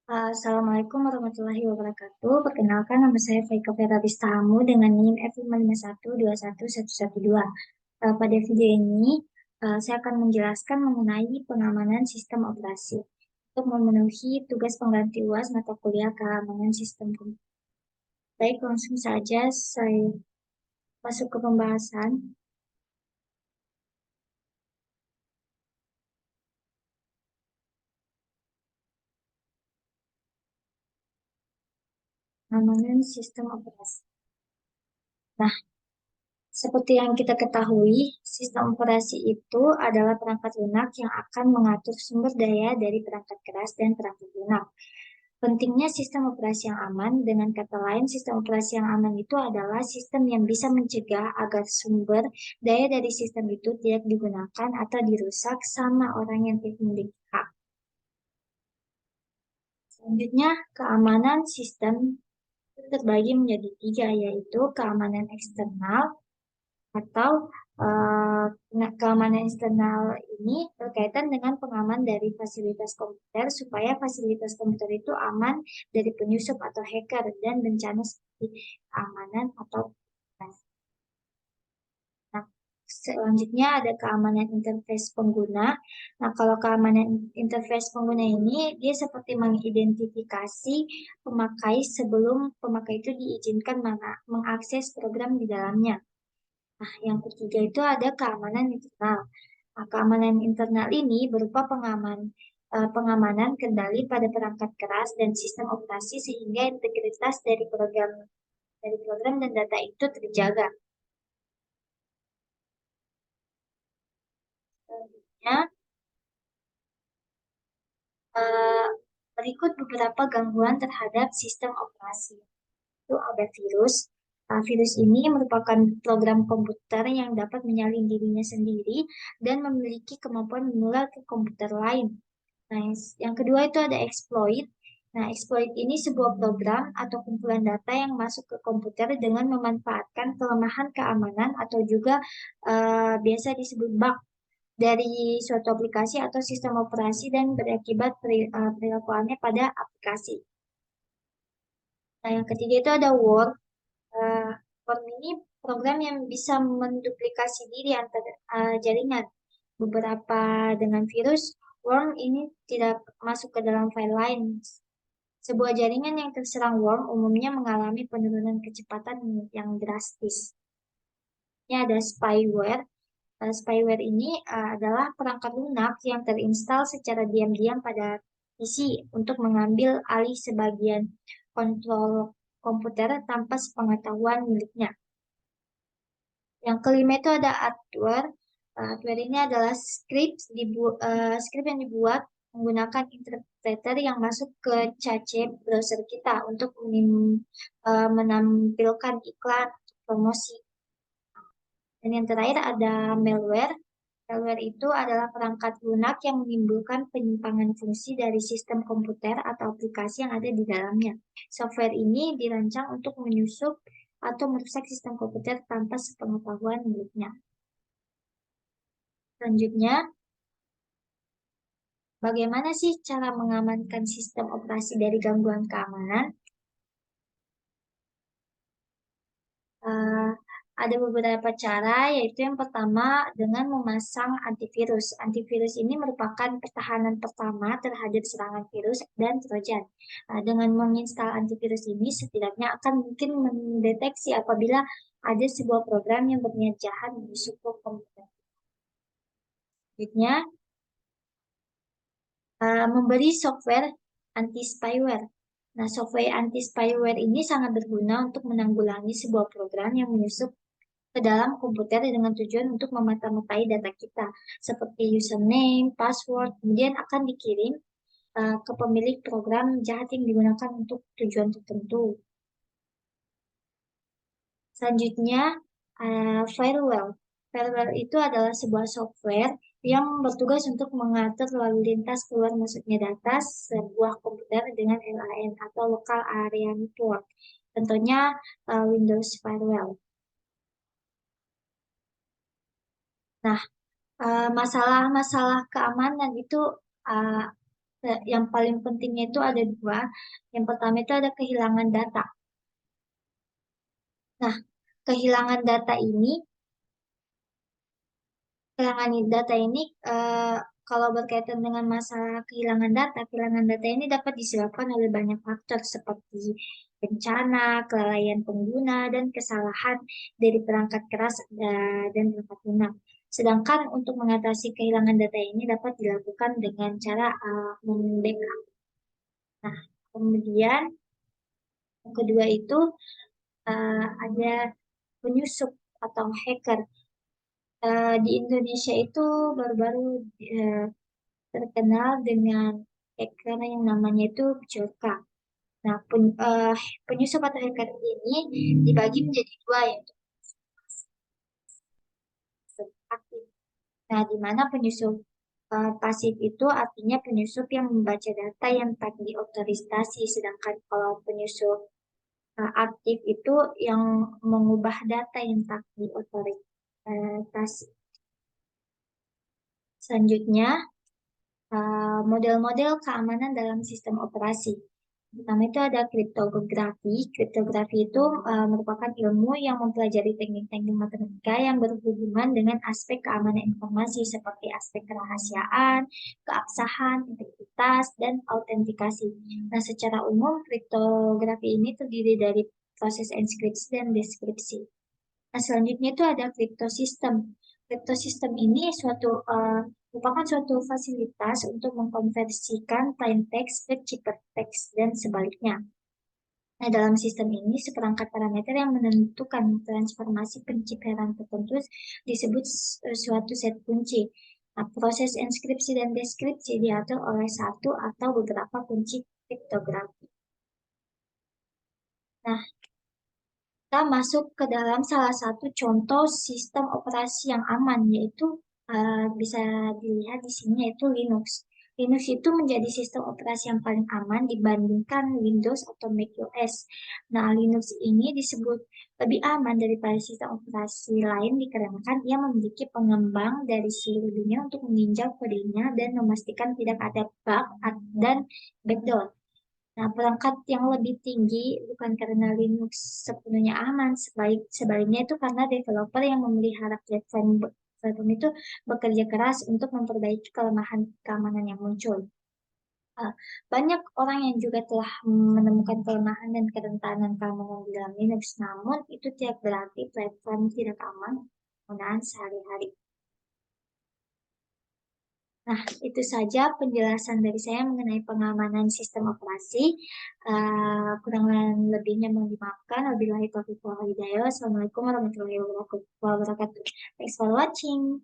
Assalamualaikum warahmatullahi wabarakatuh. Perkenalkan, nama saya Faika Ferabistahamu dengan NIM F551211112. Pada video ini, saya akan menjelaskan mengenai pengamanan sistem operasi untuk memenuhi tugas pengganti UAS mata kuliah keamanan sistem komputer. Baik, langsung saja saya masuk ke pembahasan. Pengamanan sistem operasi. Nah, seperti yang kita ketahui, sistem operasi itu adalah perangkat lunak yang akan mengatur sumber daya dari perangkat keras dan perangkat lunak. Pentingnya sistem operasi yang aman, dengan kata lain, sistem operasi yang aman itu adalah sistem yang bisa mencegah agar sumber daya dari sistem itu tidak digunakan atau dirusak sama orang yang tidak memiliki hak. Selanjutnya, keamanan sistem terbagi menjadi tiga, yaitu keamanan eksternal, atau keamanan eksternal ini berkaitan dengan pengaman dari fasilitas komputer supaya fasilitas komputer itu aman dari penyusup atau hacker dan bencana seperti keamanan atau nah, selanjutnya ada keamanan interface pengguna. Nah, kalau keamanan interface pengguna ini dia seperti mengidentifikasi pemakai sebelum pemakai itu diizinkan mengakses program di dalamnya. Nah, yang ketiga itu ada keamanan internal. Nah, keamanan internal ini berupa pengamanan kendali pada perangkat keras dan sistem operasi sehingga integritas dari program dan data itu terjaga. Selanjutnya, eh, berikut beberapa gangguan terhadap sistem operasi. Itu ada virus. Virus ini merupakan program komputer yang dapat menyalin dirinya sendiri dan memiliki kemampuan menular ke komputer lain. Nah, yang kedua itu ada exploit. Nah, exploit ini sebuah program atau kumpulan data yang masuk ke komputer dengan memanfaatkan kelemahan keamanan atau juga biasa disebut bug dari suatu aplikasi atau sistem operasi dan berakibat perilaku aneh pada aplikasi. Nah, yang ketiga itu ada worm. Eh, Worm ini program yang bisa menduplikasi diri antar jaringan. Beberapa dengan virus, worm ini tidak masuk ke dalam file lain. Sebuah jaringan yang terserang worm umumnya mengalami penurunan kecepatan yang drastis. Ini ada spyware. Spyware ini adalah perangkat lunak yang terinstal secara diam-diam pada PC untuk mengambil alih sebagian kontrol komputer tanpa sepengetahuan miliknya. Yang kelima itu ada adware. Adware ini adalah script yang dibuat menggunakan interpreter yang masuk ke cache browser kita untuk menampilkan iklan promosi. Dan yang terakhir ada malware. Malware itu adalah perangkat lunak yang menimbulkan penyimpangan fungsi dari sistem komputer atau aplikasi yang ada di dalamnya. Software ini dirancang untuk menyusup atau merusak sistem komputer tanpa sepengetahuan miliknya. Selanjutnya, bagaimana sih cara mengamankan sistem operasi dari gangguan keamanan? Eh, ada beberapa cara, yaitu yang pertama dengan memasang antivirus. Antivirus ini merupakan pertahanan pertama terhadap serangan virus dan trojan. Dengan menginstal antivirus ini, setidaknya akan mungkin mendeteksi apabila ada sebuah program yang berniat jahat menusuk komputer. Selanjutnya, memberi software anti-spyware. Nah, software anti-spyware ini sangat berguna untuk menanggulangi sebuah program yang menyusup ke dalam komputer dengan tujuan untuk memata-matai data kita, seperti username, password, kemudian akan dikirim ke pemilik program jahat yang digunakan untuk tujuan tertentu. Selanjutnya, firewall. Firewall itu adalah sebuah software yang bertugas untuk mengatur lalu lintas keluar masuknya data sebuah komputer dengan LAN atau Local Area Network. Contohnya Windows Firewall. Nah, masalah-masalah keamanan itu uh, yang paling pentingnya itu ada dua. Yang pertama itu ada kehilangan data. Nah, kehilangan data ini, kehilangan data ini kalau berkaitan dengan masalah kehilangan data ini dapat disebabkan oleh banyak faktor seperti bencana, kelalaian pengguna, dan kesalahan dari perangkat keras dan perangkat lunak. Sedangkan untuk mengatasi kehilangan data ini dapat dilakukan dengan cara membackup. Nah, kemudian yang kedua itu ada penyusup atau hacker. Di Indonesia itu baru-baru eh, terkenal dengan hacker yang namanya itu Bjorka. Nah, penyusup atau hacker ini dibagi menjadi dua, yaitu aktif. Nah, di mana penyusup pasif itu artinya penyusup yang membaca data yang tak diotorisasi, sedangkan kalau penyusup aktif itu yang mengubah data yang tak diotorisasi. Selanjutnya, model-model keamanan dalam sistem operasi. Pertama itu ada kriptografi. Kriptografi itu merupakan ilmu yang mempelajari teknik-teknik matematika yang berhubungan dengan aspek keamanan informasi seperti aspek kerahasiaan, keabsahan, integritas, dan autentikasi. Nah, secara umum kriptografi ini terdiri dari proses enskripsi dan deskripsi. Nah, selanjutnya itu ada kriptosistem. Kriptosistem ini merupakan suatu fasilitas untuk mengkonversikan plain text ke ciphertext dan sebaliknya. Nah, dalam sistem ini, seperangkat parameter yang menentukan transformasi pencipheran tertentu disebut suatu set kunci. Nah, proses enskripsi dan deskripsi diatur oleh satu atau beberapa kunci kriptografi. Nah, kita masuk ke dalam salah satu contoh sistem operasi yang aman, yaitu bisa dilihat di sini yaitu Linux. Linux itu menjadi sistem operasi yang paling aman dibandingkan Windows atau macOS. Nah, Linux ini disebut lebih aman daripada sistem operasi lain dikarenakan ia memiliki pengembang dari seluruh dunia untuk meninjau kodenya dan memastikan tidak ada bug dan backdoor. Nah, perangkat yang lebih tinggi bukan karena Linux sepenuhnya aman, sebaliknya itu karena developer yang memelihara platform itu bekerja keras untuk memperbaiki kelemahan keamanan yang muncul. Ah, Banyak orang yang juga telah menemukan kelemahan dan kerentanan keamanan di dalam Linux, namun itu tidak berarti platform tidak aman penggunaan sehari-hari. Nah, itu saja penjelasan dari saya mengenai pengamanan sistem operasi. Kurang lebihnya mohon dimaafkan. Wabillahi taufiq wal hidayah. Wassalamualaikum warahmatullahi wabarakatuh. Thanks for watching.